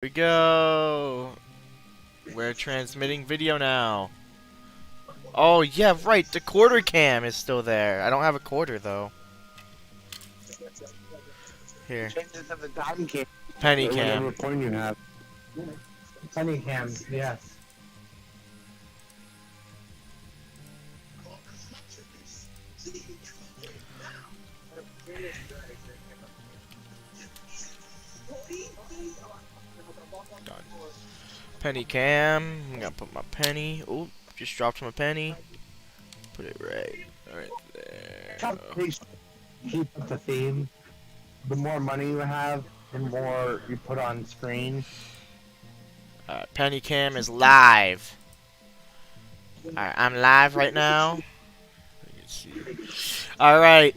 We go. We're transmitting video now. Oh yeah, right. The quarter cam is still there. I don't have a quarter though. Here, Changes of the dime cam. penny Or whatever cam. point you have. Penny cam, yes. Done. Penny cam. I'm gonna put my penny. Oh, just dropped my penny. Put it right there. Please keep up the theme. The more money you have, the more you put on screen. Penny cam is live. Alright, I'm live right now. Alright.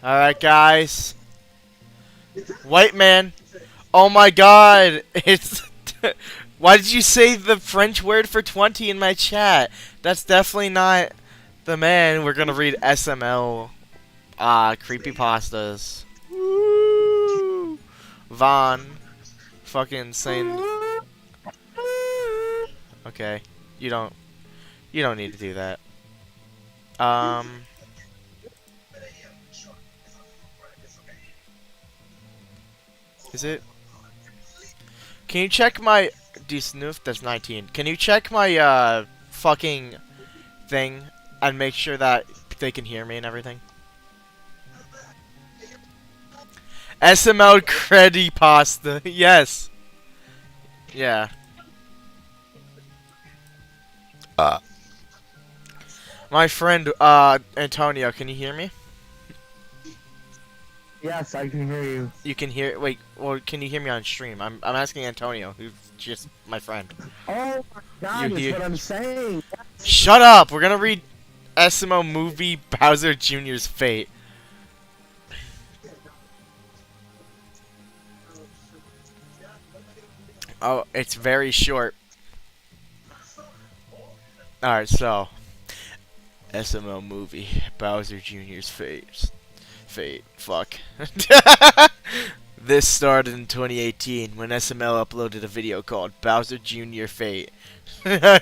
Alright, guys. White man. Oh my god. It's. Why did you say the French word for 20 in my chat? That's definitely not the man. We're gonna read SML. Creepypastas. Woo! Vaughn. Fucking saying. Okay. You don't need to do that. Is it? Can you check my snoof? That's 19. Can you check my fucking thing and make sure that they can hear me and everything? SML Creepypasta. Yes. Yeah. My friend Antonio, can you hear me? Yes, I can hear you. You can hear. Wait. Well, can you hear me on stream? I'm asking Antonio, who's just my friend. Oh my god, that's what I'm saying. Shut up! We're gonna read SMO movie Bowser Jr.'s fate. Oh, it's very short. Alright, so SML movie Bowser Jr.'s fate. Fuck. This started in 2018 when SML uploaded a video called Bowser Jr. Fate. No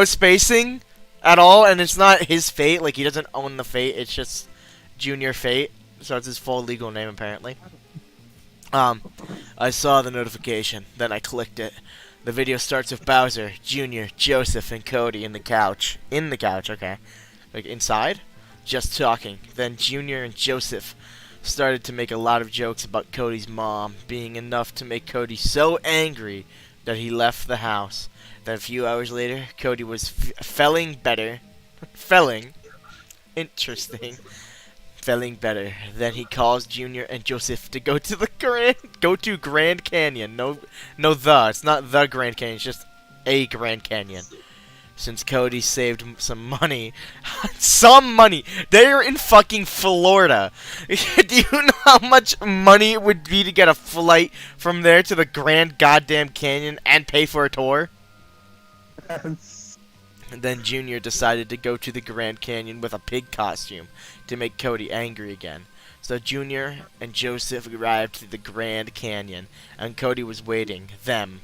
spacing at all, and it's not his fate. Like, he doesn't own the fate. It's just Junior Fate, so it's his full legal name apparently. I saw the notification, then I clicked it. The video starts with Bowser, Junior, Joseph, and Cody in the couch. In the couch, okay. Like, inside? Just talking. Then Junior and Joseph started to make a lot of jokes about Cody's mom being enough to make Cody so angry that he left the house. Then a few hours later, Cody was feeling better. Feeling. Interesting. Feeling better. Then he calls Junior and Joseph to go to Grand Canyon. No, it's not the Grand Canyon. It's just a Grand Canyon. Since Cody saved some money. Some money! They're in fucking Florida. Do you know how much money it would be to get a flight from there to the Grand Goddamn Canyon and pay for a tour? And then Junior decided to go to the Grand Canyon with a pig costume to make Cody angry again. So Junior and Joseph arrived to the Grand Canyon, and Cody was waiting them.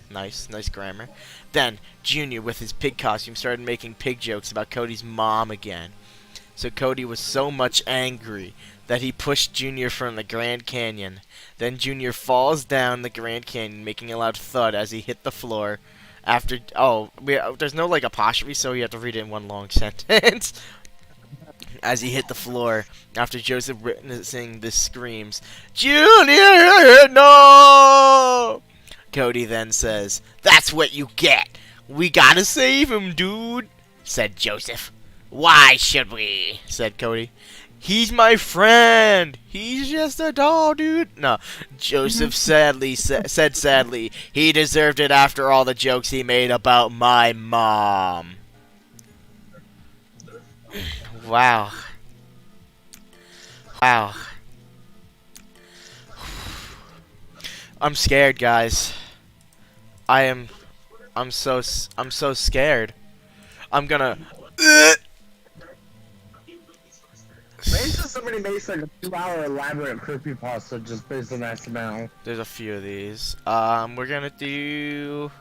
Nice grammar. Then, Junior, with his pig costume, started making pig jokes about Cody's mom again. So Cody was so much angry that he pushed Junior from the Grand Canyon. Then Junior falls down the Grand Canyon, making a loud thud as he hit the floor. After, there's no, like, apostrophe, so you have to read it in one long sentence. As he hit the floor, after Joseph witnessing the screams, "Junior, no!" Cody then says, "That's what you get. We gotta save him, dude," said Joseph. "Why should we?" said Cody. "He's my friend. He's just a doll, dude." No, Joseph said sadly, "He deserved it after all the jokes he made about my mom." Wow. I'm scared, guys. I'm so scared. I'm gonna. Why is there so many somebody makes like a 2-hour elaborate creepypasta just based on SML. There's a few of these. We're gonna do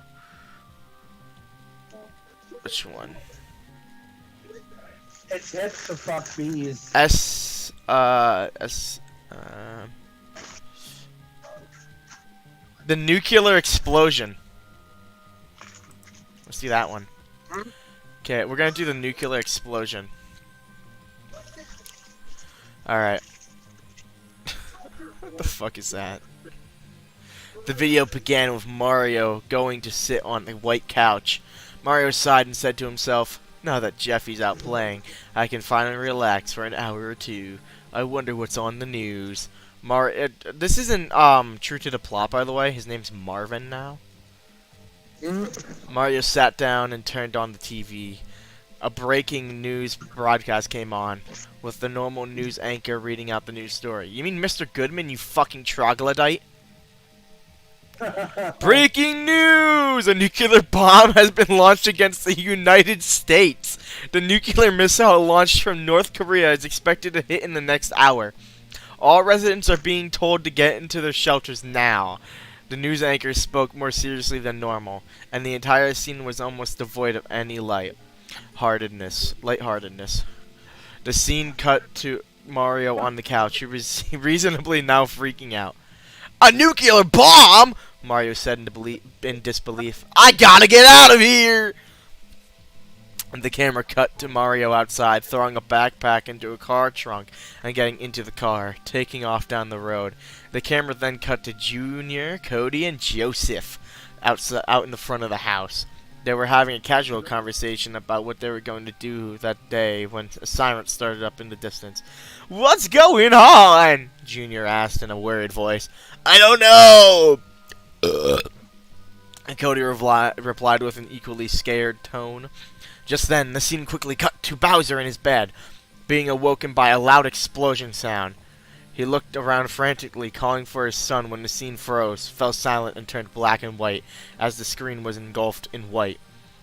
which one? It's hits the fuck bees. S. The nuclear explosion. Let's do that one. Okay, we're gonna do the nuclear explosion. Alright. What the fuck is that? The video began with Mario going to sit on the white couch. Mario sighed and said to himself, "Now that Jeffy's out playing, I can finally relax for an hour or two. I wonder what's on the news." This isn't true to the plot, by the way. His name's Marvin now. Mario sat down and turned on the TV. A breaking news broadcast came on, with the normal news anchor reading out the news story. You mean Mr. Goodman, you fucking troglodyte? Breaking news! A nuclear bomb has been launched against the United States. The nuclear missile launched from North Korea is expected to hit in the next hour. All residents are being told to get into their shelters now. The news anchor spoke more seriously than normal, and the entire scene was almost devoid of any lightheartedness. The scene cut to Mario on the couch. He was reasonably now freaking out. "A nuclear bomb?" Mario said in disbelief. "I gotta get out of here!" And the camera cut to Mario outside, throwing a backpack into a car trunk and getting into the car, taking off down the road. The camera then cut to Junior, Cody, and Joseph out in the front of the house. They were having a casual conversation about what they were going to do that day when a siren started up in the distance. "What's going on?" Junior asked in a worried voice. "I don't know." And Cody replied with an equally scared tone. Just then, the scene quickly cut to Bowser in his bed, being awoken by a loud explosion sound. He looked around frantically, calling for his son when the scene froze, fell silent, and turned black and white as the screen was engulfed in white.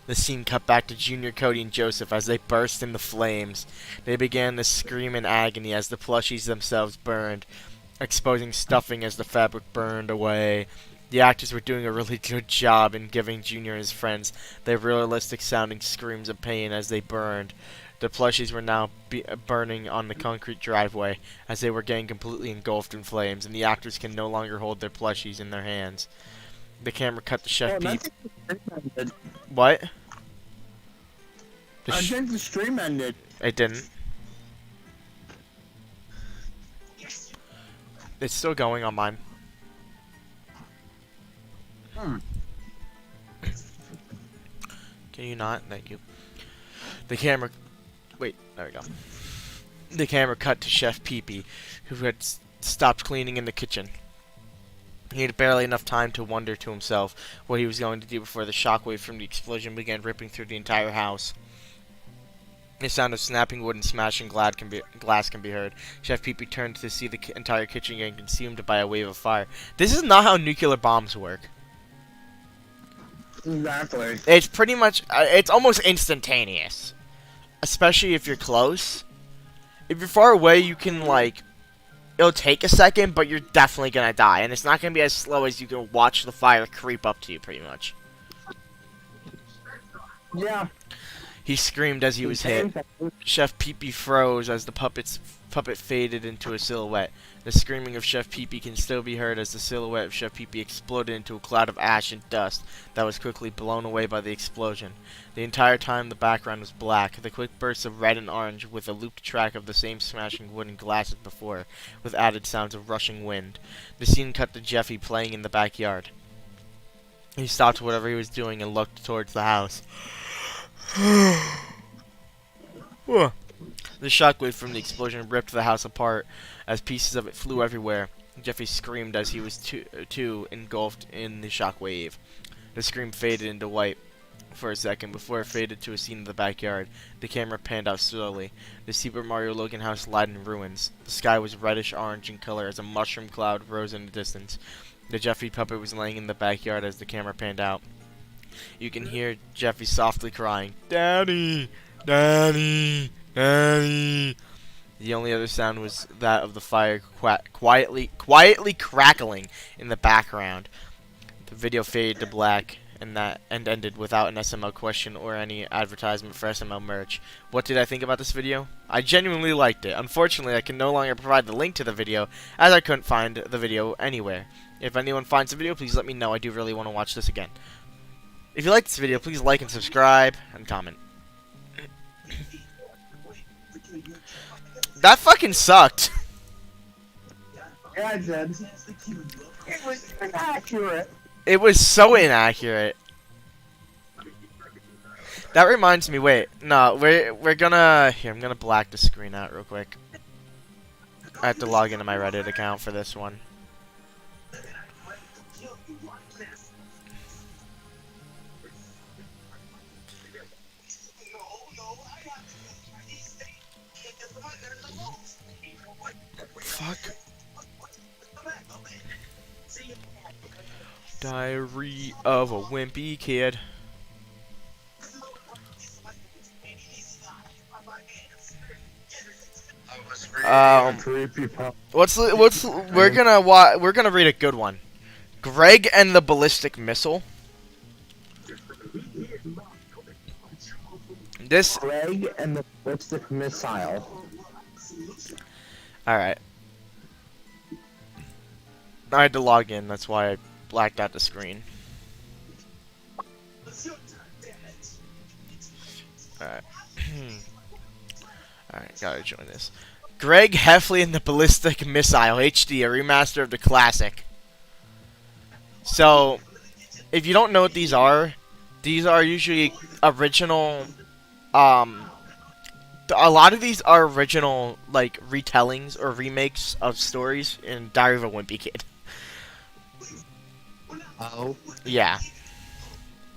The scene cut back to Junior, Cody, and Joseph as they burst into flames. They began to scream in agony as the plushies themselves burned, exposing stuffing as the fabric burned away. The actors were doing a really good job in giving Junior and his friends their realistic-sounding screams of pain as they burned. The plushies were now burning on the concrete driveway as they were getting completely engulfed in flames, and the actors can no longer hold their plushies in their hands. The camera cut to Chef Pete. What? I think the stream ended. It didn't. It's still going on mine. Can you not? Thank you. The camera... Wait, there we go. The camera cut to Chef Pee-Pee, who had stopped cleaning in the kitchen. He had barely enough time to wonder to himself what he was going to do before the shockwave from the explosion began ripping through the entire house. The sound of snapping wood and smashing glass can be heard. Chef Pee-Pee turned to see the entire kitchen getting consumed by a wave of fire. This is not how nuclear bombs work. Exactly. It's pretty much... it's almost instantaneous. Especially if you're close. If you're far away, you can, like... It'll take a second, but you're definitely gonna die. And it's not gonna be as slow as you can watch the fire creep up to you, pretty much. Yeah. He screamed as he was hit. Chef Pee-Pee froze as the puppet faded into a silhouette. The screaming of Chef Pee-Pee can still be heard as the silhouette of Chef Pee-Pee exploded into a cloud of ash and dust that was quickly blown away by the explosion. The entire time the background was black, the quick bursts of red and orange with a looped track of the same smashing wood and glass as before, with added sounds of rushing wind. The scene cut to Jeffy playing in the backyard. He stopped whatever he was doing and looked towards the house. The shockwave from the explosion ripped the house apart as pieces of it flew everywhere. Jeffy screamed as he was too engulfed in the shockwave. The scream faded into white for a second before it faded to a scene in the backyard. The camera panned out slowly. The Super Mario Logan house lied in ruins. The sky was reddish-orange in color as a mushroom cloud rose in the distance. The Jeffy puppet was laying in the backyard as the camera panned out. You can hear Jeffy softly crying, "Daddy! Daddy! Daddy!" The only other sound was that of the fire quietly crackling in the background. The video faded to black and ended without an SML question or any advertisement for SML merch. What did I think about this video? I genuinely liked it. Unfortunately, I can no longer provide the link to the video as I couldn't find the video anywhere. If anyone finds the video, please let me know. I do really want to watch this again. If you like this video, please like and subscribe and comment. That fucking sucked. Yeah, I did. It was inaccurate. It was so inaccurate. That reminds me, wait, no, we're gonna, here, I'm gonna black the screen out real quick. I have to log into my Reddit account for this one. Fuck. Diary of a Wimpy Kid. We're gonna read a good one. Greg and the Ballistic Missile. This Greg and the ballistic missile. Alright. I had to log in, that's why I blacked out the screen. Alright. Alright, gotta join this. Greg Heffley and the Ballistic Missile HD, a remaster of the classic. So, if you don't know what these are usually original, a lot of these are original, like, retellings or remakes of stories in Diary of a Wimpy Kid. Oh. Yeah.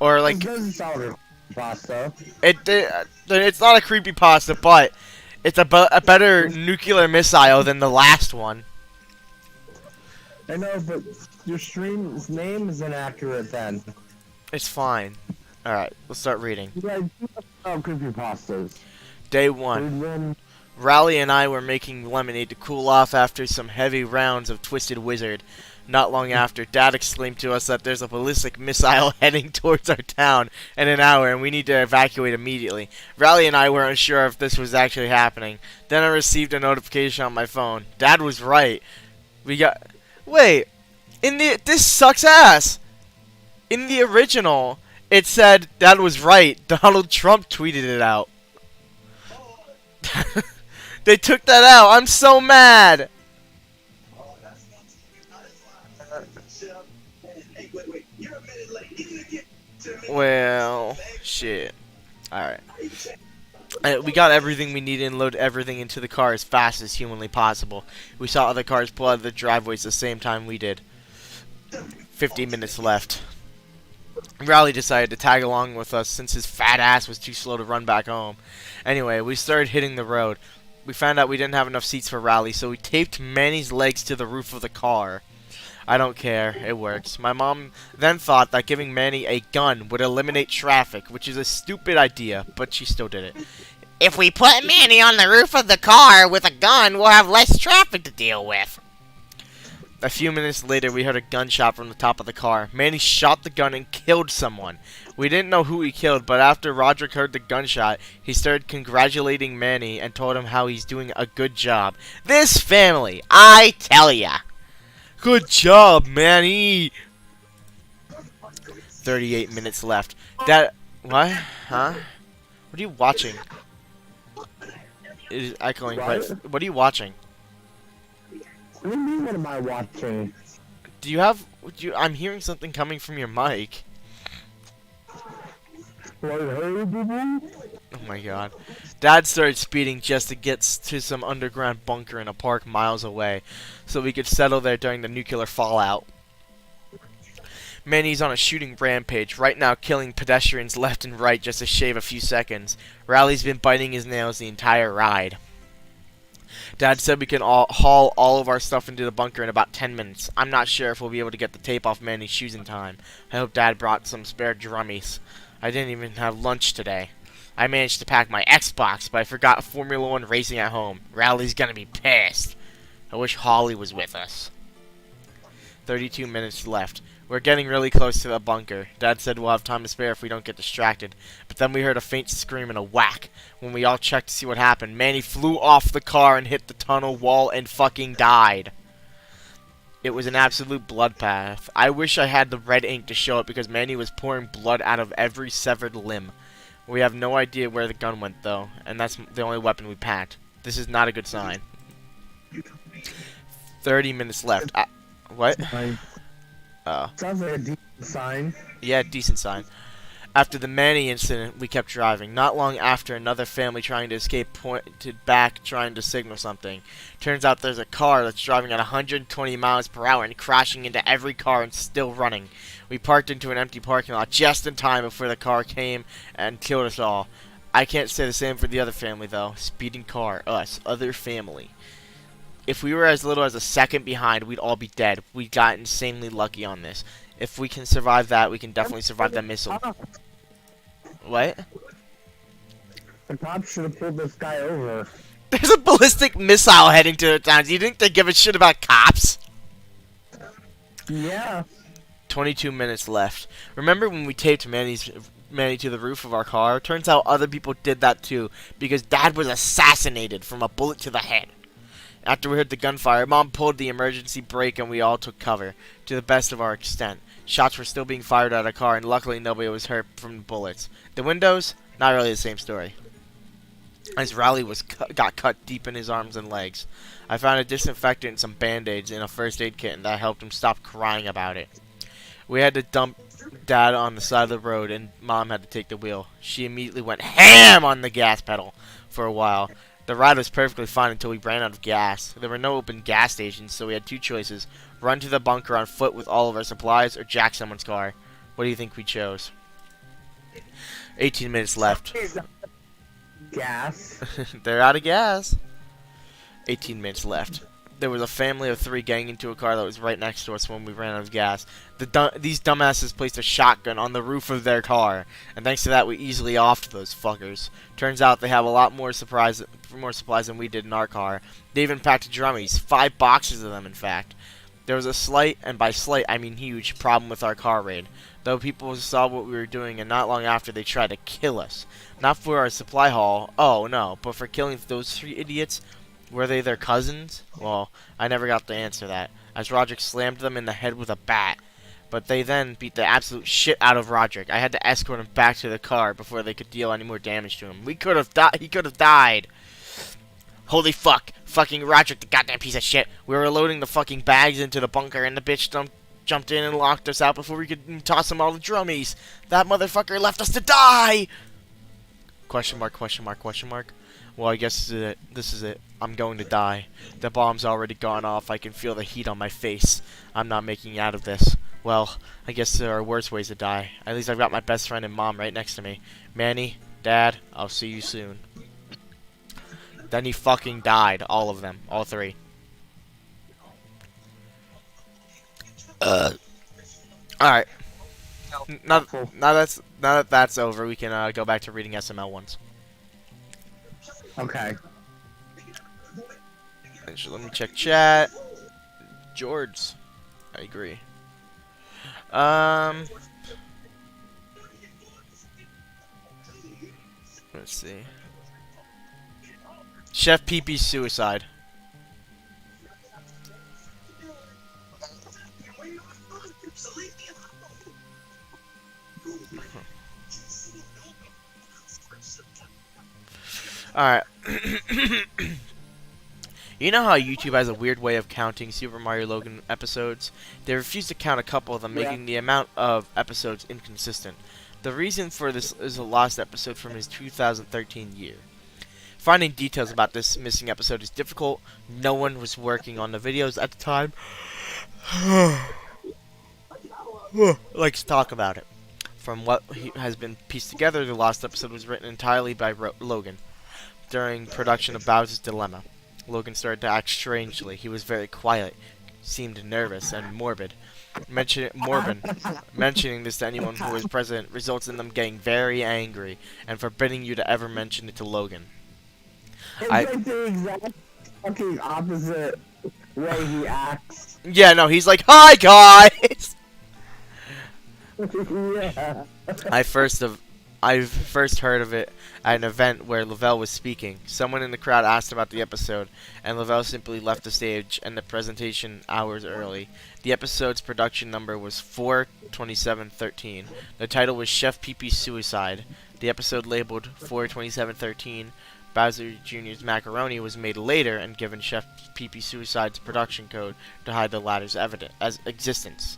Or, like... It doesn't sound pasta. It's not a creepypasta, but it's a better nuclear missile than the last one. I know, but your stream's name is inaccurate then. It's fine. Alright, let's start reading. You guys do have creepypastas. Day 1. Raleigh and I were making lemonade to cool off after some heavy rounds of Twisted Wizard. Not long after, Dad exclaimed to us that there's a ballistic missile heading towards our town in an hour and we need to evacuate immediately. Raleigh and I were unsure if this was actually happening. Then I received a notification on my phone. Dad was right. Wait, this sucks ass. In the original, it said Dad was right. Donald Trump tweeted it out. They took that out. I'm so mad. Well, shit. Alright. We got everything we needed and loaded everything into the car as fast as humanly possible. We saw other cars pull out of the driveways the same time we did. 50 minutes left. Raleigh decided to tag along with us since his fat ass was too slow to run back home. Anyway, we started hitting the road. We found out we didn't have enough seats for Raleigh, so we taped Manny's legs to the roof of the car. I don't care, it works. My mom then thought that giving Manny a gun would eliminate traffic, which is a stupid idea, but she still did it. If we put Manny on the roof of the car with a gun, we'll have less traffic to deal with. A few minutes later, we heard a gunshot from the top of the car. Manny shot the gun and killed someone. We didn't know who he killed, but after Roderick heard the gunshot, he started congratulating Manny and told him how he's doing a good job. This family, I tell ya. Good job, Manny. 38 minutes left. What? Huh? What are you watching? It is echoing. What are you watching? What do you mean, what am I watching? I'm hearing something coming from your mic. Oh my god. Dad started speeding just to get to some underground bunker in a park miles away, so we could settle there during the nuclear fallout. Manny's on a shooting rampage, right now killing pedestrians left and right just to shave a few seconds. Raleigh's been biting his nails the entire ride. Dad said we can haul all of our stuff into the bunker in about 10 minutes. I'm not sure if we'll be able to get the tape off Manny's shoes in time. I hope Dad brought some spare drummies. I didn't even have lunch today. I managed to pack my Xbox, but I forgot Formula 1 racing at home. Riley's gonna be pissed. I wish Holly was with us. 32 minutes left. We're getting really close to the bunker. Dad said we'll have time to spare if we don't get distracted. But then we heard a faint scream and a whack. When we all checked to see what happened, Manny flew off the car and hit the tunnel wall and fucking died. It was an absolute bloodbath. I wish I had the red ink to show it because Manny was pouring blood out of every severed limb. We have no idea where the gun went though, and that's the only weapon we packed. This is not a good sign. 30 minutes left. What? Oh. Sounds like a decent sign. Yeah, decent sign. After the Manny incident, we kept driving. Not long after, another family trying to escape pointed back, trying to signal something. Turns out there's a car that's driving at 120 miles per hour and crashing into every car and still running. We parked into an empty parking lot just in time before the car came and killed us all. I can't say the same for the other family, though. Speeding car, us, other family. If we were as little as a second behind, we'd all be dead. We got insanely lucky on this. If we can survive that, we can definitely survive that missile. What? The cops should have pulled this guy over. There's a ballistic missile heading to the town. Do you think they give a shit about cops? Yeah. 22 minutes left. Remember when we taped Manny to the roof of our car? Turns out other people did that too, because Dad was assassinated from a bullet to the head. After we heard the gunfire, Mom pulled the emergency brake and we all took cover, to the best of our extent. Shots were still being fired at our car, and luckily nobody was hurt from the bullets. The windows? Not really the same story. As Riley got cut deep in his arms and legs. I found a disinfectant and some band-aids in a first aid kit, and that helped him stop crying about it. We had to dump Dad on the side of the road, and Mom had to take the wheel. She immediately went ham on the gas pedal for a while. The ride was perfectly fine until we ran out of gas. There were no open gas stations, so we had two choices. Run to the bunker on foot with all of our supplies, or jack someone's car. What do you think we chose? 18 minutes left. Gas. They're out of gas. 18 minutes left. There was a family of 3 getting into a car that was right next to us when we ran out of gas. These dumbasses placed a shotgun on the roof of their car, and thanks to that we easily offed those fuckers. Turns out they have a lot more supplies than we did in our car. They even packed drummies, 5 boxes of them in fact. There was a slight, and by slight I mean huge, problem with our car raid. Though people saw what we were doing, and not long after they tried to kill us. Not for our supply haul, oh no, but for killing those 3 idiots. Were they their cousins? Well, I never got to answer that, as Roderick slammed them in the head with a bat. But they then beat the absolute shit out of Roderick. I had to escort him back to the car before they could deal any more damage to him. He could have died. Holy fuck. Fucking Roderick, the goddamn piece of shit. We were loading the fucking bags into the bunker, and the bitch jumped in and locked us out before we could toss him all the drummies. That motherfucker left us to die! Question mark, question mark, question mark. Well, I guess this is it. I'm going to die. The bomb's already gone off. I can feel the heat on my face. I'm not making it out of this. Well, I guess there are worse ways to die. At least I've got my best friend and Mom right next to me. Manny, Dad, I'll see you soon. Then he fucking died. All of them. All 3. Alright. Now that that's over, we can go back to reading SML ones. Okay. Actually, let me check chat. George. I agree. Let's see. Chef Pee-Pee's suicide. Alright. You know how YouTube has a weird way of counting Super Mario Logan episodes? They refuse to count a couple of them, making the amount of episodes inconsistent. The reason for this is a lost episode from his 2013 year. Finding details about this missing episode is difficult. No one was working on the videos at the time. Likes to talk about it. From what has been pieced together, the lost episode was written entirely by Logan. During production of Bowser's Dilemma, Logan started to act strangely. He was very quiet, seemed nervous and morbid. Mentioning this to anyone who was present results in them getting very angry and forbidding you to ever mention it to Logan. It's I like the exact fucking opposite way he acts. Yeah, no, he's like, "Hi guys." Yeah. I've first heard of it at an event where Lavelle was speaking. Someone in the crowd asked about the episode, and Lavelle simply left the stage and the presentation hours early. The episode's production number was 4/27/13. The title was Chef Pee-Pee's Suicide. The episode labeled 4/27/13 Bowser Jr.'s Macaroni was made later and given Chef Pee-Pee Suicide's production code to hide the latter's existence.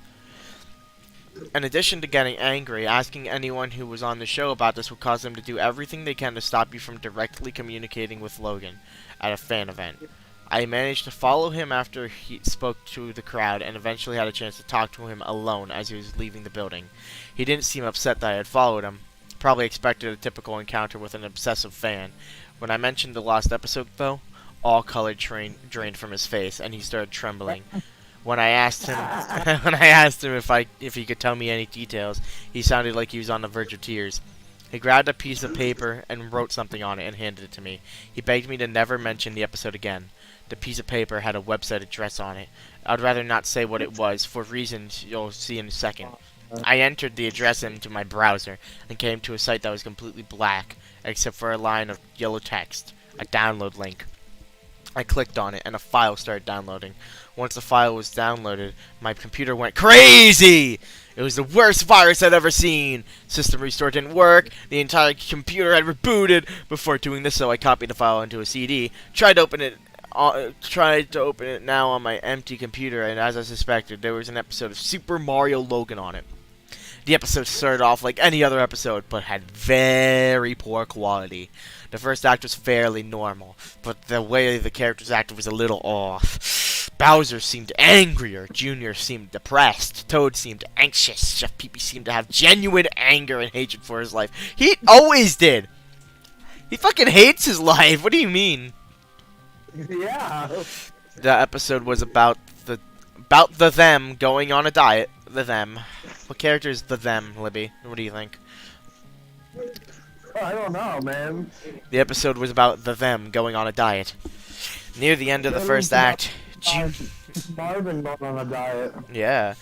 In addition to getting angry, asking anyone who was on the show about this would cause them to do everything they can to stop you from directly communicating with Logan at a fan event. I managed to follow him after he spoke to the crowd and eventually had a chance to talk to him alone as he was leaving the building. He didn't seem upset that I had followed him. Probably expected a typical encounter with an obsessive fan. When I mentioned the lost episode, though, all color drained from his face and he started trembling. When I asked him, if he could tell me any details, he sounded like he was on the verge of tears. He grabbed a piece of paper and wrote something on it and handed it to me. He begged me to never mention the episode again. The piece of paper had a website address on it. I'd rather not say what it was, for reasons you'll see in a second. I entered the address into my browser and came to a site that was completely black, except for a line of yellow text, a download link. I clicked on it and a file started downloading. Once the file was downloaded, my computer went crazy! It was the worst virus I'd ever seen! System restore didn't work, the entire computer had rebooted. Before doing this, so I copied the file into a CD, tried to open it now on my empty computer, and as I suspected, there was an episode of Super Mario Logan on it. The episode started off like any other episode, but had very poor quality. The first act was fairly normal, but the way the characters acted was a little off. Bowser seemed angrier, Junior seemed depressed, Toad seemed anxious, Chef Pee-Pee seemed to have genuine anger and hatred for his life. He always did! He fucking hates his life, what do you mean? Yeah. The episode was about the them going on a diet. The them. What character is the them, Libby? What do you think? I don't know, man. The episode was about the them going on a diet. Near the end of the first act, Marvin going on a diet. Yeah.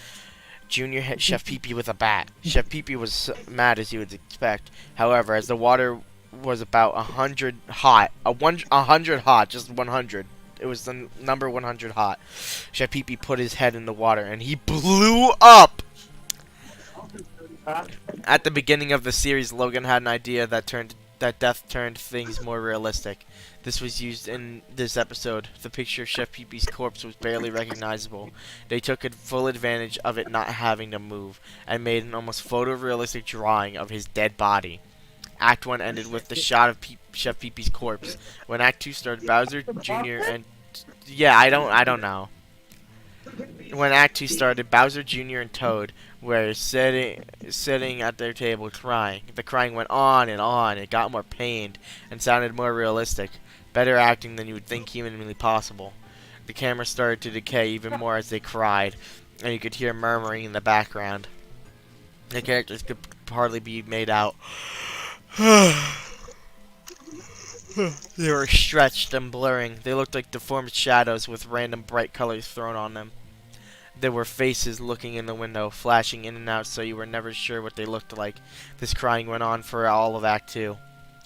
Junior hit Chef Pee-Pee with a bat. Chef Pee-Pee was mad as you would expect. However, as the water was about 100 hot, 100 hot, just 100. It was the number 100 hot. Chef Pee-Pee put his head in the water and he blew up! At the beginning of the series, Logan had an idea that death turned things more realistic. This was used in this episode. The picture of Chef Pee-Pee's corpse was barely recognizable. They took full advantage of it not having to move, and made an almost photorealistic drawing of his dead body. Act 1 ended with the shot of Chef Pee-Pee's corpse. When Act 2 started, Bowser Jr. and... Yeah, I don't know. When Act 2 started, Bowser Jr. and Toad were sitting at their table crying. The crying went on and on. It got more pained and sounded more realistic. Better acting than you would think humanly possible. The camera started to decay even more as they cried, and you could hear murmuring in the background. The characters could hardly be made out. They were stretched and blurring. They looked like deformed shadows with random bright colors thrown on them. There were faces looking in the window, flashing in and out so you were never sure what they looked like. This crying went on for all of Act 2.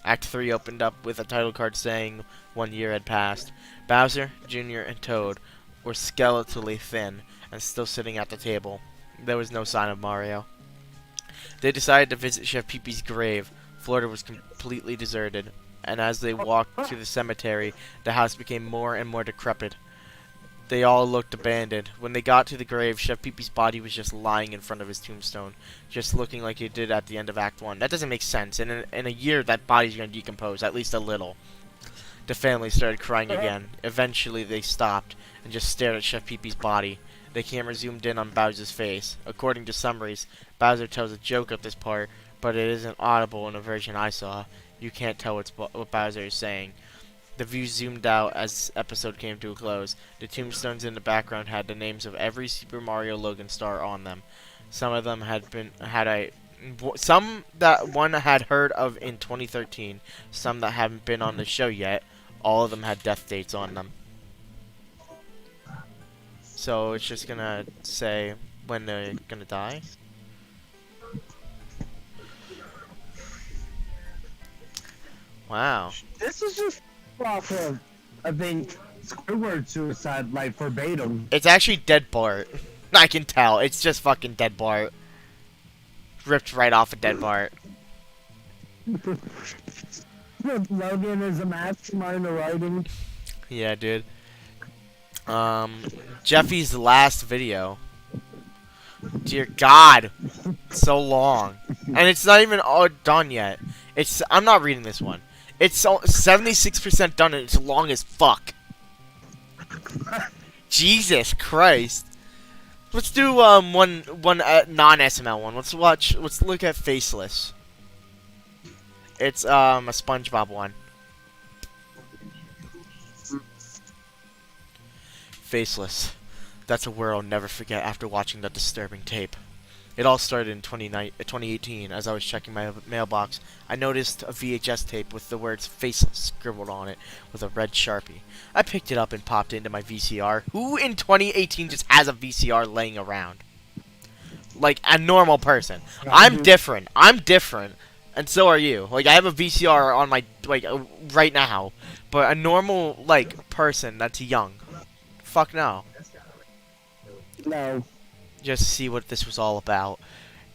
Act 3 opened up with a title card saying 1 year had passed. Bowser, Jr., and Toad were skeletally thin and still sitting at the table. There was no sign of Mario. They decided to visit Chef Pee-Pee's grave. Florida was completely deserted, and as they walked to the cemetery, the house became more and more decrepit. They all looked abandoned. When they got to the grave, Chef Pee-Pee's body was just lying in front of his tombstone, just looking like it did at the end of Act 1. That doesn't make sense. In a year, that body's going to decompose, at least a little. The family started crying again. Eventually, they stopped and just stared at Chef Pee-Pee's body. The camera zoomed in on Bowser's face. According to summaries, Bowser tells a joke at this part, but it isn't audible in the version I saw. You can't tell what Bowser is saying. The view zoomed out as episode came to a close. The tombstones in the background had the names of every Super Mario Logan star on them. Some of them some that one had heard of in 2013, some that haven't been on the show yet. All of them had death dates on them. So it's just gonna say when they're gonna die. Wow. This is just off of, I think, Squidward suicide, like, verbatim. It's actually Dead Bart. I can tell. It's just fucking Dead Bart. Ripped right off of Dead Bart. Logan is a mastermind of writing. Yeah, dude. Jeffy's last video. Dear God. So long. And it's not even all done yet. I'm not reading this one. It's 76% done and it's long as fuck. Jesus Christ. Let's do one non-SML one. Let's look at Faceless. It's a SpongeBob one. Faceless. That's a word I'll never forget after watching that disturbing tape. It all started in 2018 as I was checking my mailbox. I noticed a VHS tape with the words Faceless scribbled on it with a red Sharpie. I picked it up and popped it into my VCR. Who in 2018 just has a VCR laying around? Like a normal person. I'm different. And so are you. Like I have a VCR on my right now, but a normal person that's young. Fuck no. No. Just see what this was all about.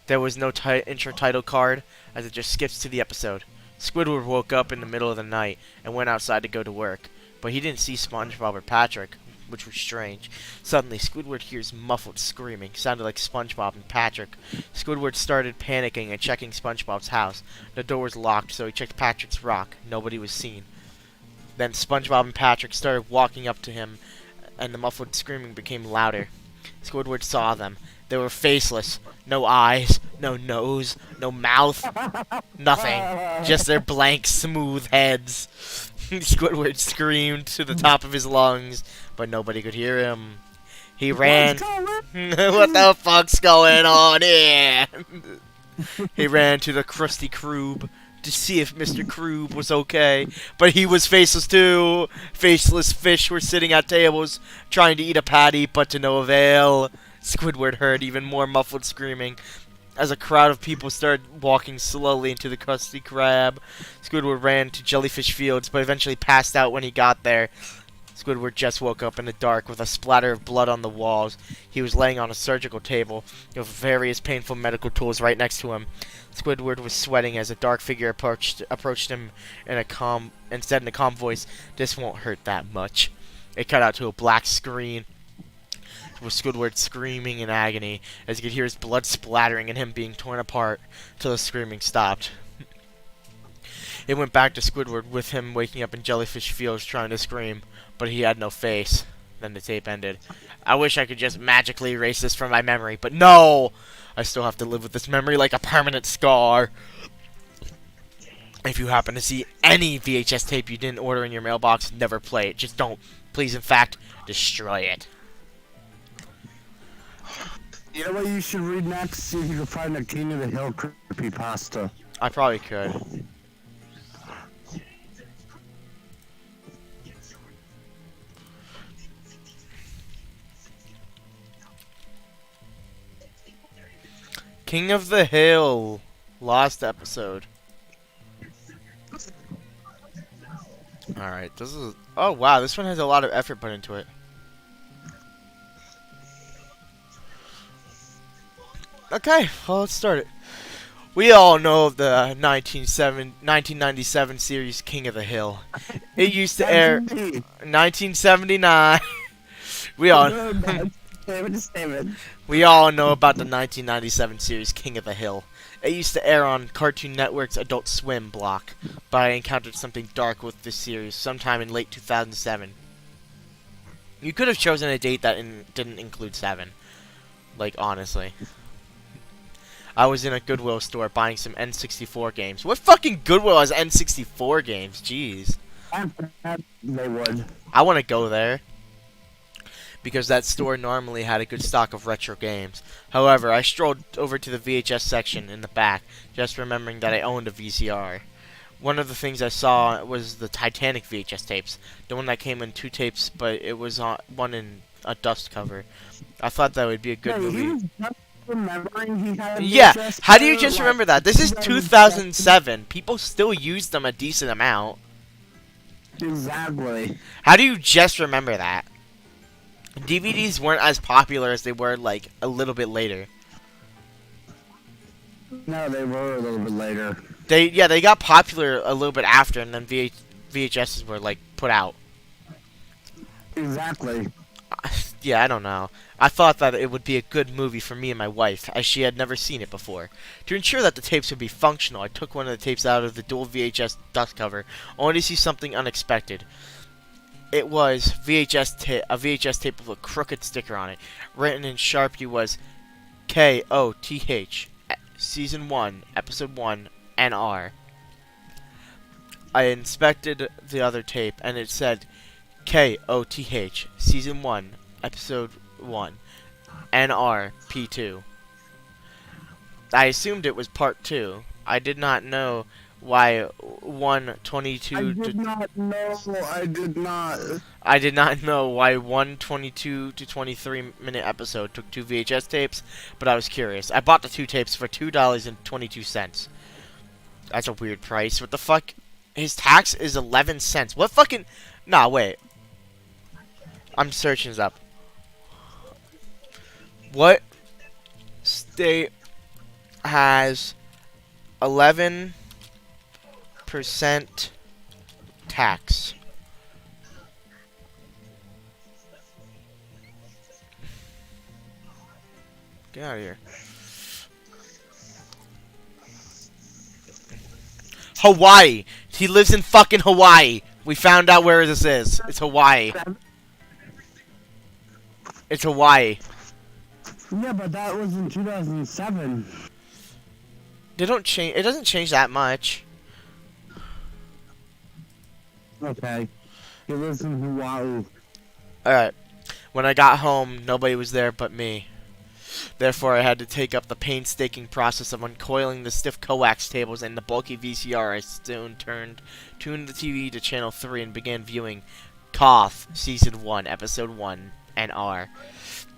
There was no intro title card, as it just skips to the episode. Squidward woke up in the middle of the night and went outside to go to work, but he didn't see SpongeBob or Patrick, which was strange. Suddenly, Squidward hears muffled screaming, sounded like SpongeBob and Patrick. Squidward started panicking and checking SpongeBob's house. The door was locked, so he checked Patrick's rock. Nobody was seen. Then SpongeBob and Patrick started walking up to him, and the muffled screaming became louder. Squidward saw them. They were faceless. No eyes, no nose, no mouth, nothing. Just their blank, smooth heads. Squidward screamed to the top of his lungs, but nobody could hear him. He ran. What the fuck's going on here? He ran to the Krusty Krab to see if Mr. Krab was okay, but he was faceless too. Faceless fish were sitting at tables, trying to eat a patty, but to no avail. Squidward heard even more muffled screaming as a crowd of people started walking slowly into the Krusty Krab. Squidward ran to Jellyfish Fields, but eventually passed out when he got there. Squidward just woke up in the dark with a splatter of blood on the walls. He was laying on a surgical table with various painful medical tools right next to him. Squidward was sweating as a dark figure approached him and said in a calm voice, "This won't hurt that much." It cut out to a black screen with Squidward screaming in agony as you could hear his blood splattering and him being torn apart till the screaming stopped. It went back to Squidward with him waking up in Jellyfish Fields trying to scream, but he had no face. Then the tape ended. I wish I could just magically erase this from my memory, but no! I still have to live with this memory like a permanent scar. If you happen to see any VHS tape you didn't order in your mailbox, never play it. Just don't. Please, in fact, destroy it. You know what you should read next? See if you can find a King of the Hill creepypasta. I probably could. King of the Hill. Lost episode. Alright, this is... Oh, wow, this one has a lot of effort put into it. Okay, well, let's start it. We all know of the 1997 series King of the Hill. It used to air... 1979. We all... We all know about the 1997 series King of the Hill. It used to air on Cartoon Network's Adult Swim block, but I encountered something dark with this series sometime in late 2007. You could have chosen a date that didn't include 7. Like, honestly. I was in a Goodwill store buying some N64 games. What fucking Goodwill has N64 games? Jeez. After that, they would. I want to go there because that store normally had a good stock of retro games. However, I strolled over to the VHS section in the back, just remembering that I owned a VCR. One of the things I saw was the Titanic VHS tapes, the one that came in 2 tapes, but it was one in a dust cover. I thought that would be a good He movie. was just remembering he had a Yeah, VHS how do you player, just like, remember that? This is 2007. People still use them a decent amount. Exactly. How do you just remember that? DVDs weren't as popular as they were, like, a little bit later. No, they were a little bit later. They got popular a little bit after, and then VHSs were, like, put out. Exactly. Yeah, I don't know. I thought that it would be a good movie for me and my wife, as she had never seen it before. To ensure that the tapes would be functional, I took one of the tapes out of the dual VHS dust cover, only to see something unexpected. It was a VHS tape with a crooked sticker on it. Written in Sharpie was KOTH, Season 1, Episode 1, NR. I inspected the other tape, and it said KOTH, Season 1, Episode 1, NR P2. I assumed it was Part 2. I did not know why 122 I did not know. I did not know why 122 to 23 minute episode took 2 VHS tapes, but I was curious. I bought the 2 tapes for $2.22. That's a weird price. What the fuck? His tax is 11 cents. What fucking... Nah, wait. I'm searching this up. What state has 11% tax? Get out of here. Hawaii. He lives in fucking Hawaii. We found out where this is. It's Hawaii. It's Hawaii. Yeah, but that was in 2007. They don't change. It doesn't change that much. Okay. He lives in Hawaii. Alright. When I got home, nobody was there but me. Therefore, I had to take up the painstaking process of uncoiling the stiff coax tables and the bulky VCR. I soon tuned the TV to channel 3 and began viewing Koth, Season 1, Episode 1, and R.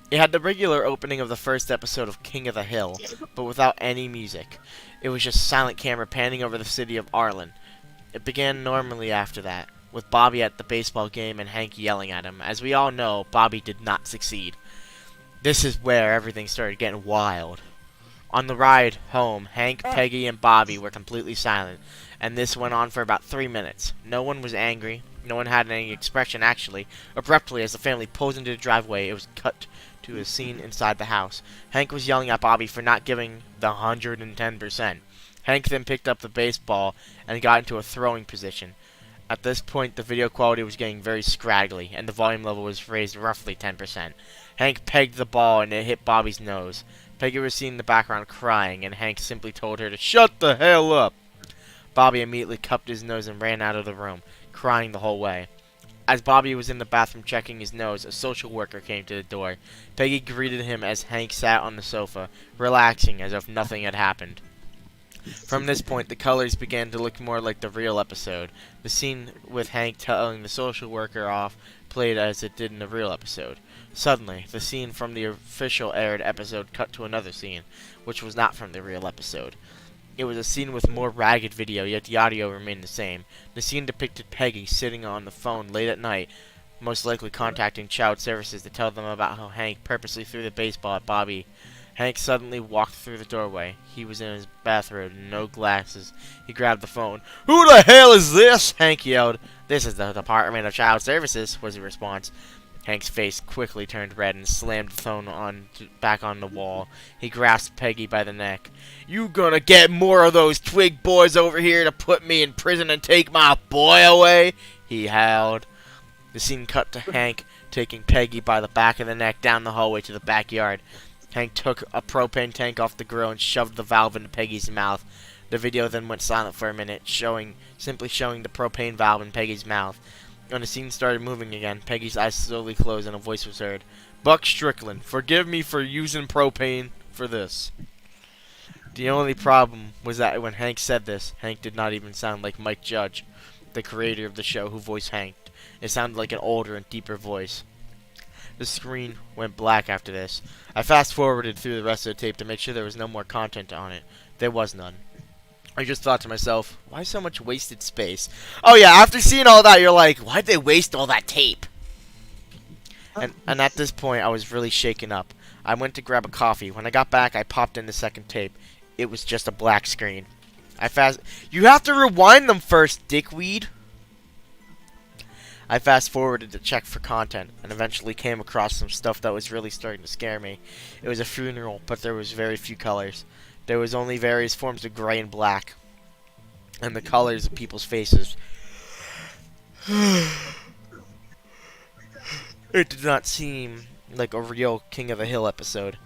It had the regular opening of the first episode of King of the Hill, but without any music. It was just silent camera panning over the city of Arlen. It began normally after that, with Bobby at the baseball game and Hank yelling at him. As we all know, Bobby did not succeed. This is where everything started getting wild. On the ride home, Hank, Peggy, and Bobby were completely silent, and this went on for about 3 minutes. No one was angry. No one had any expression, actually. Abruptly, as the family pulled into the driveway, it was cut to a scene inside the house. Hank was yelling at Bobby for not giving the 110%. Hank then picked up the baseball and got into a throwing position. At this point, the video quality was getting very scraggly, and the volume level was raised roughly 10%. Hank pegged the ball, and it hit Bobby's nose. Peggy was seen in the background crying, and Hank simply told her to shut the hell up. Bobby immediately cupped his nose and ran out of the room, crying the whole way. As Bobby was in the bathroom checking his nose, a social worker came to the door. Peggy greeted him as Hank sat on the sofa, relaxing as if nothing had happened. From this point, the colors began to look more like the real episode. The scene with Hank telling the social worker off played as it did in the real episode. Suddenly, the scene from the official aired episode cut to another scene, which was not from the real episode. It was a scene with more ragged video, yet the audio remained the same. The scene depicted Peggy sitting on the phone late at night, most likely contacting child services to tell them about how Hank purposely threw the baseball at Bobby. Hank suddenly walked through the doorway. He was in his bathrobe, no glasses. He grabbed the phone. "Who the hell is this?" Hank yelled. "This is the Department of Child Services," was the response. Hank's face quickly turned red and slammed the phone back on the wall. He grasped Peggy by the neck. "You gonna get more of those twig boys over here to put me in prison and take my boy away?" he howled. The scene cut to Hank taking Peggy by the back of the neck down the hallway to the backyard. Hank took a propane tank off the grill and shoved the valve into Peggy's mouth. The video then went silent for a minute, simply showing the propane valve in Peggy's mouth. When the scene started moving again, Peggy's eyes slowly closed and a voice was heard. "Buck Strickland, forgive me for using propane for this." The only problem was that when Hank said this, Hank did not even sound like Mike Judge, the creator of the show who voiced Hank. It sounded like an older and deeper voice. The screen went black after this. I fast-forwarded through the rest of the tape to make sure there was no more content on it. There was none. I just thought to myself, why so much wasted space? Oh yeah, after seeing all that, you're like, why'd they waste all that tape? And at this point, I was really shaken up. I went to grab a coffee. When I got back, I popped in the second tape. It was just a black screen. You have to rewind them first, dickweed. I fast-forwarded to check for content, and eventually came across some stuff that was really starting to scare me. It was a funeral, but there was very few colors. There was only various forms of gray and black, and the colors of people's faces. It did not seem like a real King of the Hill episode.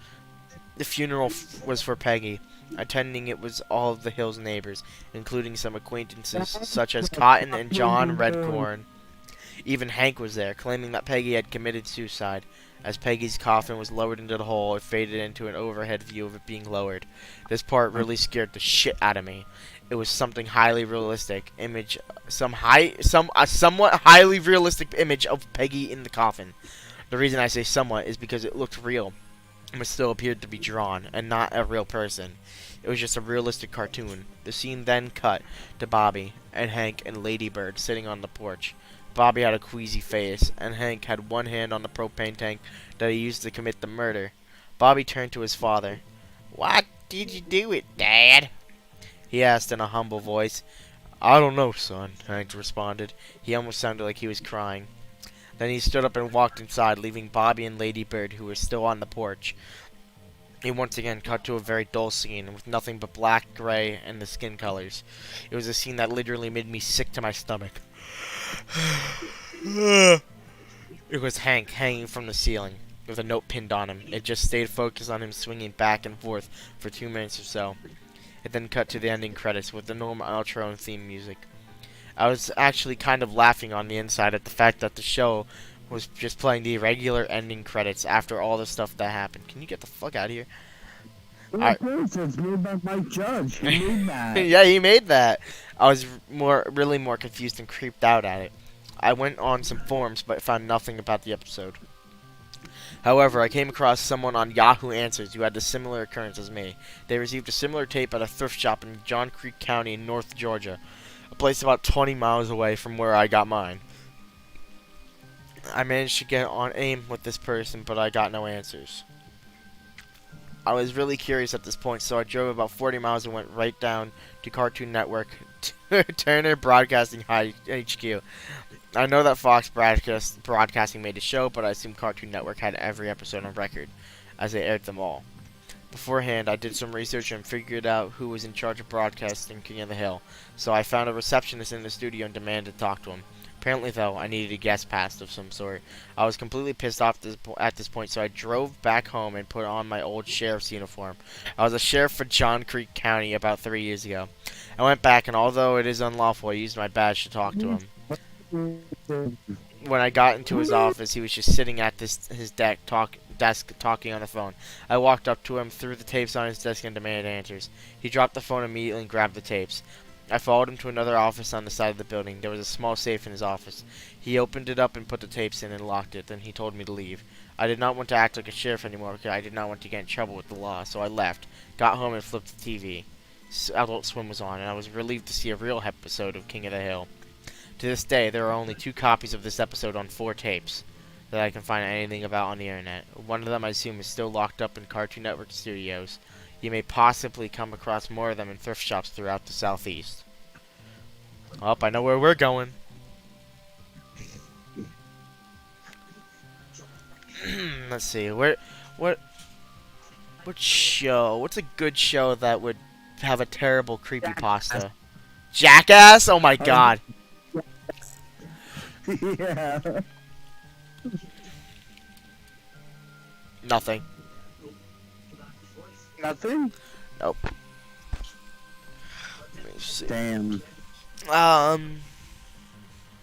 The funeral was for Peggy. Attending it was all of the Hill's neighbors, including some acquaintances such as Cotton and John Redcorn. Even Hank was there, claiming that Peggy had committed suicide. As Peggy's coffin was lowered into the hole, it faded into an overhead view of it being lowered. This part really scared the shit out of me. It was something highly realistic image, a somewhat highly realistic image of Peggy in the coffin. The reason I say somewhat is because it looked real, but still appeared to be drawn, and not a real person. It was just a realistic cartoon. The scene then cut to Bobby and Hank and Lady Bird sitting on the porch. Bobby had a queasy face, and Hank had one hand on the propane tank that he used to commit the murder. Bobby turned to his father. "Why did you do it, Dad?" he asked in a humble voice. "I don't know, son," Hank responded. He almost sounded like he was crying. Then he stood up and walked inside, leaving Bobby and Lady Bird, who were still on the porch. He once again cut to a very dull scene, with nothing but black, gray, and the skin colors. It was a scene that literally made me sick to my stomach. It was Hank hanging from the ceiling, with a note pinned on him. It just stayed focused on him swinging back and forth for 2 minutes or so. It then cut to the ending credits with the normal outro and theme music. I was actually kind of laughing on the inside at the fact that the show was just playing the regular ending credits after all the stuff that happened. Can you get the fuck out of here? It's made by Mike Judge. He made that. Yeah, he made that. I was really more confused and creeped out at it. I went on some forums, but found nothing about the episode. However, I came across someone on Yahoo Answers who had a similar occurrence as me. They received a similar tape at a thrift shop in John Creek County in North Georgia, a place about 20 miles away from where I got mine. I managed to get on AIM with this person, but I got no answers. I was really curious at this point, so I drove about 40 miles and went right down to Cartoon Network, Turner Broadcasting HQ. I know that Fox Broadcasting made a show, but I assume Cartoon Network had every episode on record, as they aired them all. Beforehand, I did some research and figured out who was in charge of broadcasting King of the Hill, so I found a receptionist in the studio and demanded to talk to him. Apparently, though, I needed a guest pass of some sort. I was completely pissed off at this point, so I drove back home and put on my old sheriff's uniform. I was a sheriff for John Creek County about 3 years ago. I went back, and although it is unlawful, I used my badge to talk to him. When I got into his office, he was just sitting at his desk talking on the phone. I walked up to him, threw the tapes on his desk, and demanded answers. He dropped the phone immediately and grabbed the tapes. I followed him to another office on the side of the building. There was a small safe in his office. He opened it up and put the tapes in and locked it. Then he told me to leave. I did not want to act like a sheriff anymore because I did not want to get in trouble with the law, so I left, got home, and flipped the TV. Adult Swim was on, and I was relieved to see a real episode of King of the Hill. To this day, there are only 2 copies of this episode on 4 tapes that I can find anything about on the internet. One of them, I assume, is still locked up in Cartoon Network studios. You may possibly come across more of them in thrift shops throughout the southeast. Oh, I know where we're going. Let's see. What show? What's a good show that would have a terrible creepypasta? Jackass? Oh my god. Yeah. Nothing. Nothing? Nope. me see. Damn.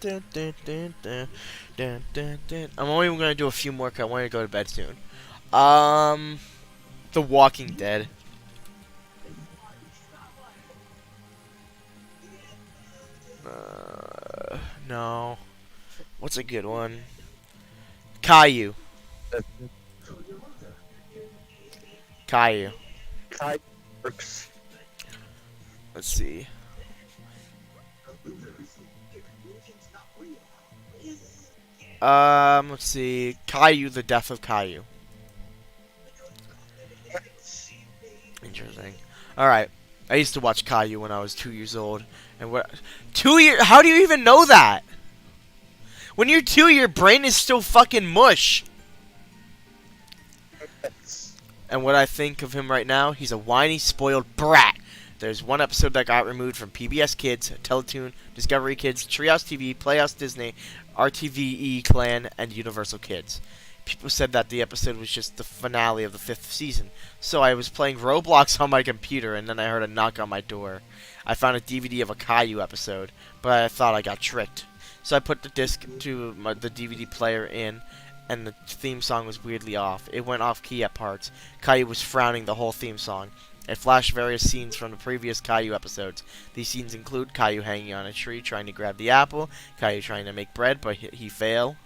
Dun, dun, dun, dun, dun, dun, dun. I'm only gonna do a few more 'cause I want to go to bed soon. The Walking Dead. No. What's a good one? Caillou. Caillou. Kite works. Let's see. Let's see. Caillou, the death of Caillou. Interesting. Alright. I used to watch Caillou when I was 2 years old. And what 2 years, how do you even know that? When you're 2, your brain is still fucking mush. And what I think of him right now, he's a whiny, spoiled brat. There's one episode that got removed from PBS Kids, Teletoon, Discovery Kids, Treehouse TV, Playhouse Disney, RTVE Clan, and Universal Kids. People said that the episode was just the finale of the 5th season. So I was playing Roblox on my computer, and then I heard a knock on my door. I found a DVD of a Caillou episode, but I thought I got tricked. So I put the disc to the DVD player in, and the theme song was weirdly off. It went off key at parts. Caillou was frowning the whole theme song. It flashed various scenes from the previous Caillou episodes. These scenes include Caillou hanging on a tree trying to grab the apple, Caillou trying to make bread but he failed,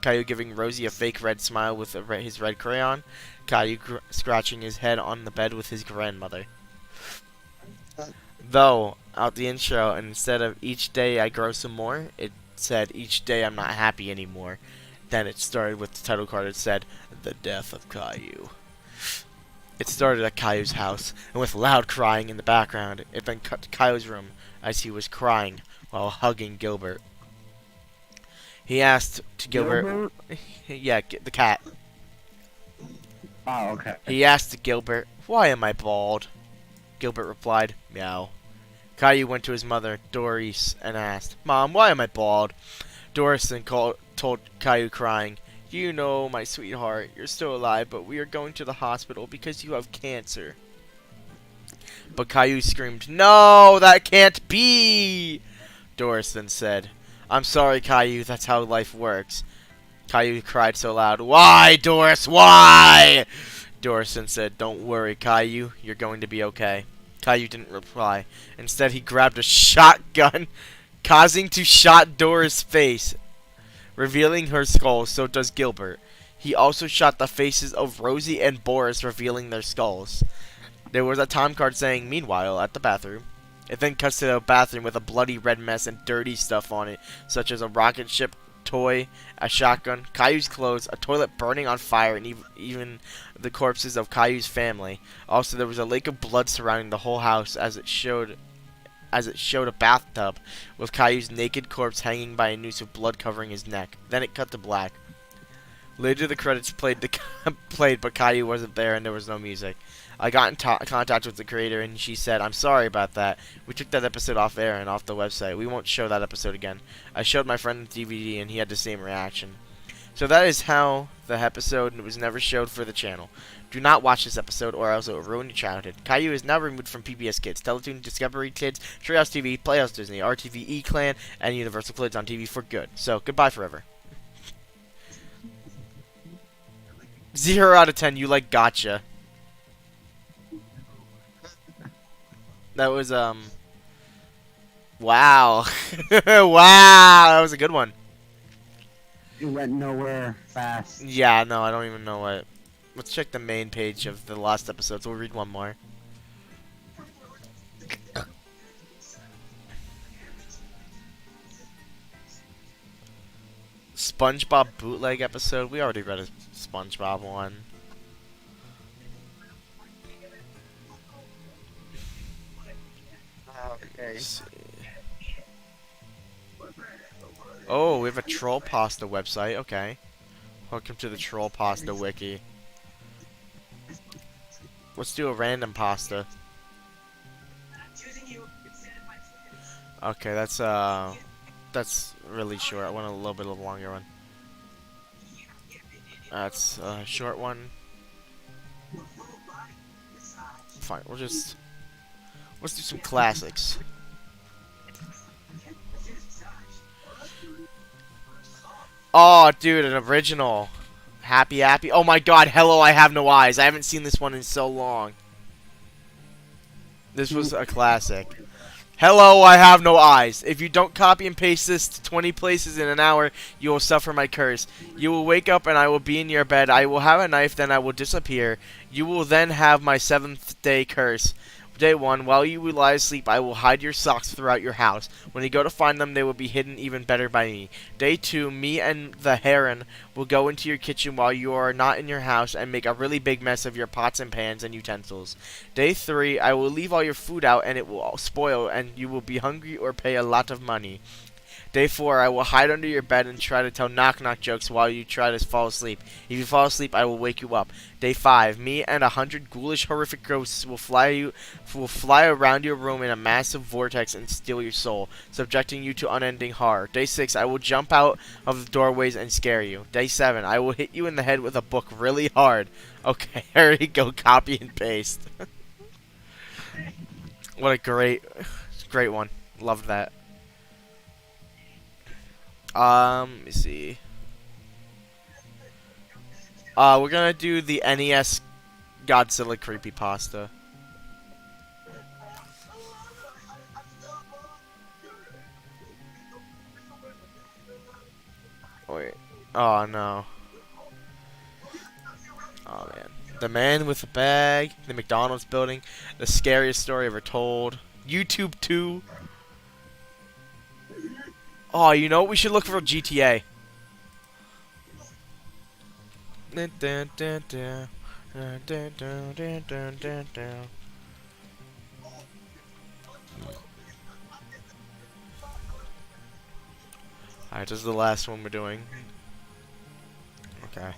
Caillou giving Rosie a fake red smile with his red crayon, Caillou scratching his head on the bed with his grandmother. Though, out the intro, and instead of each day I grow some more, it said each day I'm not happy anymore. Then it started with the title card. It said, The Death of Caillou. It started at Caillou's house, and with loud crying in the background, it then cut to Caillou's room as he was crying while hugging Gilbert. He asked to Gilbert, yeah, the cat. Oh, okay. He asked Gilbert, "Why am I bald?" Gilbert replied, "Meow." Caillou went to his mother, Doris, and asked, "Mom, why am I bald?" Doris then told Caillou, crying, "You know, my sweetheart, you're still alive, but we are going to the hospital because you have cancer." But Caillou screamed, "No, that can't be!" Doris then said, "I'm sorry, Caillou, that's how life works." Caillou cried so loud, "Why, Doris, why?" Doris then said, "Don't worry, Caillou, you're going to be okay." Caillou didn't reply. Instead, he grabbed a shotgun, causing to shot Doris' face, revealing her skull. So does Gilbert. He also shot the faces of Rosie and Boris, revealing their skulls. There was a time card saying, "Meanwhile, at the bathroom." It then cuts to a bathroom with a bloody red mess and dirty stuff on it, such as a rocket ship toy, a shotgun, Caillou's clothes, a toilet burning on fire, and even the corpses of Caillou's family. Also, there was a lake of blood surrounding the whole house as it showed a bathtub with Caillou's naked corpse hanging by a noose with blood covering his neck. Then it cut to black. Later, the credits played, but Caillou wasn't there and there was no music. I got in contact with the creator, and she said, "I'm sorry about that. We took that episode off air and off the website. We won't show that episode again." I showed my friend the DVD, and he had the same reaction. So that is how the episode was never showed for the channel. Do not watch this episode, or else it will ruin your childhood. Caillou is now removed from PBS Kids, Teletoon, Discovery Kids, Treehouse TV, Playhouse Disney, RTVE Clan, and Universal Kids on TV for good. So, goodbye forever. 0 out of 10, you like gotcha. That was, wow. Wow, that was a good one. It went nowhere fast. Yeah, no, I don't even know what. Let's check the main page of the last episodes. We'll read one more. SpongeBob bootleg episode. We already read a SpongeBob one. Okay. Oh, we have a Troll Pasta website. Okay. Welcome to the Troll Pasta wiki. Let's do a random pasta. Okay, that's really short. I want a little bit of a longer one. That's a short one. Fine, we'll Let's do some classics. Oh, dude, an original. Happy, happy. Oh my god, hello, I have no eyes. I haven't seen this one in so long. This was a classic. Hello, I have no eyes. If you don't copy and paste this to 20 places in an hour, you will suffer my curse. You will wake up and I will be in your bed. I will have a knife, then I will disappear. You will then have my 7th day curse. Day 1, while you lie asleep, I will hide your socks throughout your house. When you go to find them, they will be hidden even better by me. Day 2, me and the heron will go into your kitchen while you are not in your house and make a really big mess of your pots and pans and utensils. Day 3, I will leave all your food out and it will all spoil and you will be hungry or pay a lot of money. Day 4, I will hide under your bed and try to tell knock-knock jokes while you try to fall asleep. If you fall asleep, I will wake you up. Day 5, me and 100 ghoulish, horrific ghosts will fly around your room in a massive vortex and steal your soul, subjecting you to unending horror. Day 6, I will jump out of the doorways and scare you. Day 7, I will hit you in the head with a book really hard. Okay, here we go, copy and paste. What a great one. Loved that. Let me see. We're gonna do the NES Godzilla Creepypasta. Wait. Oh, no. Oh, man. The Man with the Bag, the McDonald's building, the scariest story ever told, YouTube 2. Oh, you know what? We should look for GTA. Alright, this is the last one we're doing. Okay.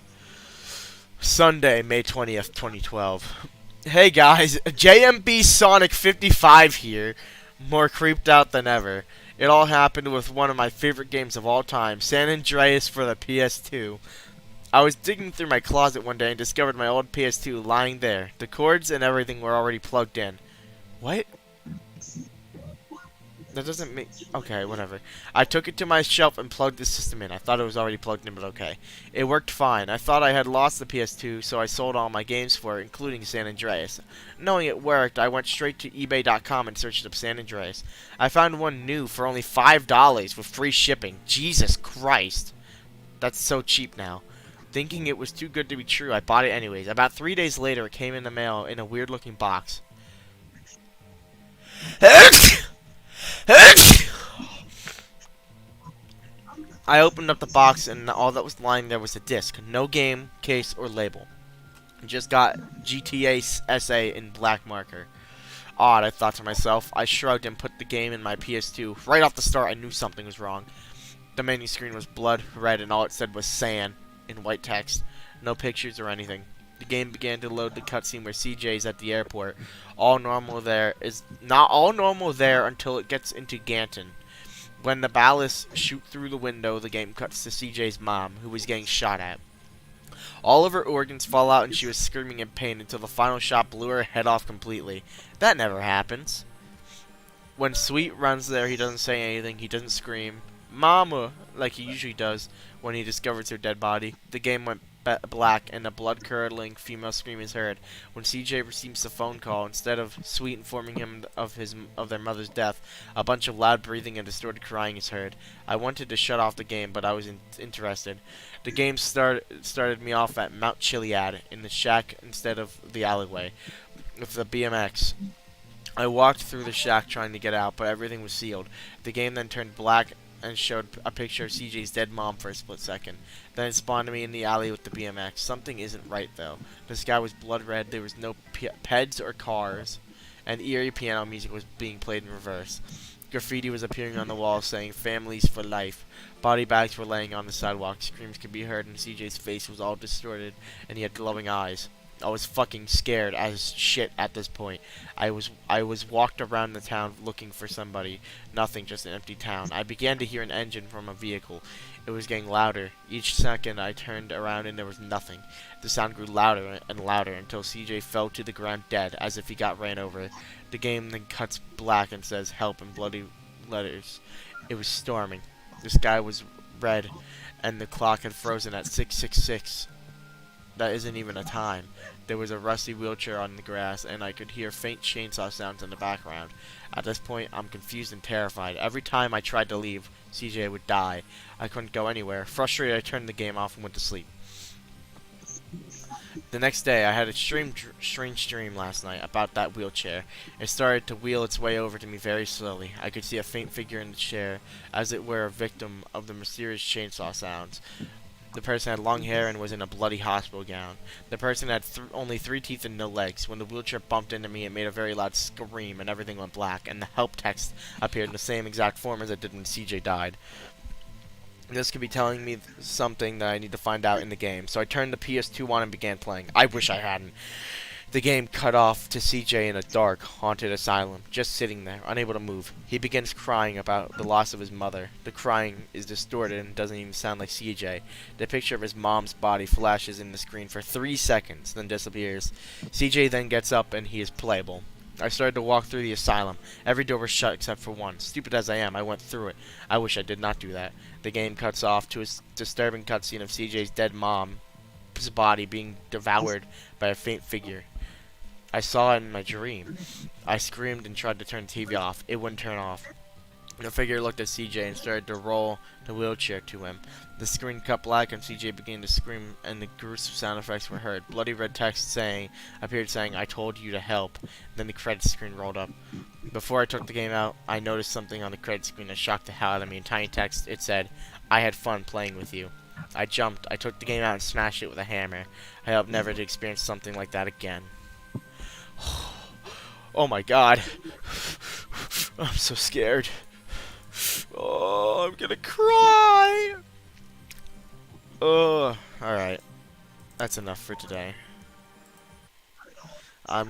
Sunday, May 20th, 2012. Hey guys, JMB Sonic 55 here. More creeped out than ever. It all happened with one of my favorite games of all time, San Andreas for the PS2. I was digging through my closet one day and discovered my old PS2 lying there. The cords and everything were already plugged in. What? That doesn't make... Okay, whatever. I took it to my shelf and plugged the system in. I thought it was already plugged in, but okay. It worked fine. I thought I had lost the PS2, so I sold all my games for it, including San Andreas. Knowing it worked, I went straight to eBay.com and searched up San Andreas. I found one new for only $5 with free shipping. Jesus Christ. That's so cheap now. Thinking it was too good to be true, I bought it anyways. About 3 days later, it came in the mail in a weird-looking box. I opened up the box and all that was lying there was a disc. No game, case, or label. Just got GTA SA in black marker. Odd, I thought to myself. I shrugged and put the game in my PS2. Right off the start, I knew something was wrong. The menu screen was blood red and all it said was SAN in white text. No pictures or anything. The game began to load the cutscene where CJ's at the airport. All normal there is not all normal there until it gets into Ganton. When the ballists shoot through the window, the game cuts to CJ's mom, who was getting shot at. All of her organs fall out and she was screaming in pain until the final shot blew her head off completely. That never happens. When Sweet runs there, he doesn't say anything, he doesn't scream "Mama" like he usually does when he discovers her dead body. The game went black and a blood-curdling female scream is heard. When CJ receives the phone call, instead of Sweet informing him of their mother's death, a bunch of loud breathing and distorted crying is heard. I wanted to shut off the game, but I was interested. The game started me off at Mount Chiliad in the shack instead of the alleyway with the BMX. I walked through the shack trying to get out, but everything was sealed. The game then turned black and showed a picture of CJ's dead mom for a split second. Then it spawned me in the alley with the BMX. Something isn't right, though. The sky was blood red, there was no peds or cars, and eerie piano music was being played in reverse. Graffiti was appearing on the wall saying, "Families for life." Body bags were laying on the sidewalk. Screams could be heard, and CJ's face was all distorted, and he had glowing eyes. I was fucking scared as shit at this point. I was walked around the town looking for somebody. Nothing, just an empty town. I began to hear an engine from a vehicle. It was getting louder. Each second I turned around and there was nothing. The sound grew louder and louder until CJ fell to the ground dead, as if he got ran over. The game then cuts black and says help in bloody letters. It was storming. The sky was red and the clock had frozen at 6:66. That isn't even a time. There was a rusty wheelchair on the grass, and I could hear faint chainsaw sounds in the background. At this point, I'm confused and terrified. Every time I tried to leave, CJ would die. I couldn't go anywhere. Frustrated, I turned the game off and went to sleep. The next day, I had a strange dream last night about that wheelchair. It started to wheel its way over to me very slowly. I could see a faint figure in the chair, as it were a victim of the mysterious chainsaw sounds. The person had long hair and was in a bloody hospital gown. The person had only 3 teeth and no legs. When the wheelchair bumped into me, it made a very loud scream, and everything went black, and the help text appeared in the same exact form as it did when CJ died. This could be telling me something that I need to find out in the game, so I turned the PS2 on and began playing. I wish I hadn't. The game cut off to CJ in a dark, haunted asylum, just sitting there, unable to move. He begins crying about the loss of his mother. The crying is distorted and doesn't even sound like CJ. The picture of his mom's body flashes in the screen for 3 seconds, then disappears. CJ then gets up and he is playable. I started to walk through the asylum. Every door was shut except for one. Stupid as I am, I went through it. I wish I did not do that. The game cuts off to a disturbing cutscene of CJ's dead mom's body being devoured by a faint figure. I saw it in my dream. I screamed and tried to turn the TV off. It wouldn't turn off. The figure looked at CJ and started to roll the wheelchair to him. The screen cut black and CJ began to scream and the gruesome sound effects were heard. Bloody red text appeared saying, I told you to help. Then the credits screen rolled up. Before I took the game out, I noticed something on the credit screen that shocked the hell out of me. In tiny text, it said, I had fun playing with you. I jumped. I took the game out and smashed it with a hammer. I hope never to experience something like that again. Oh my god. I'm so scared. Oh, I'm gonna cry. Oh, alright. That's enough for today.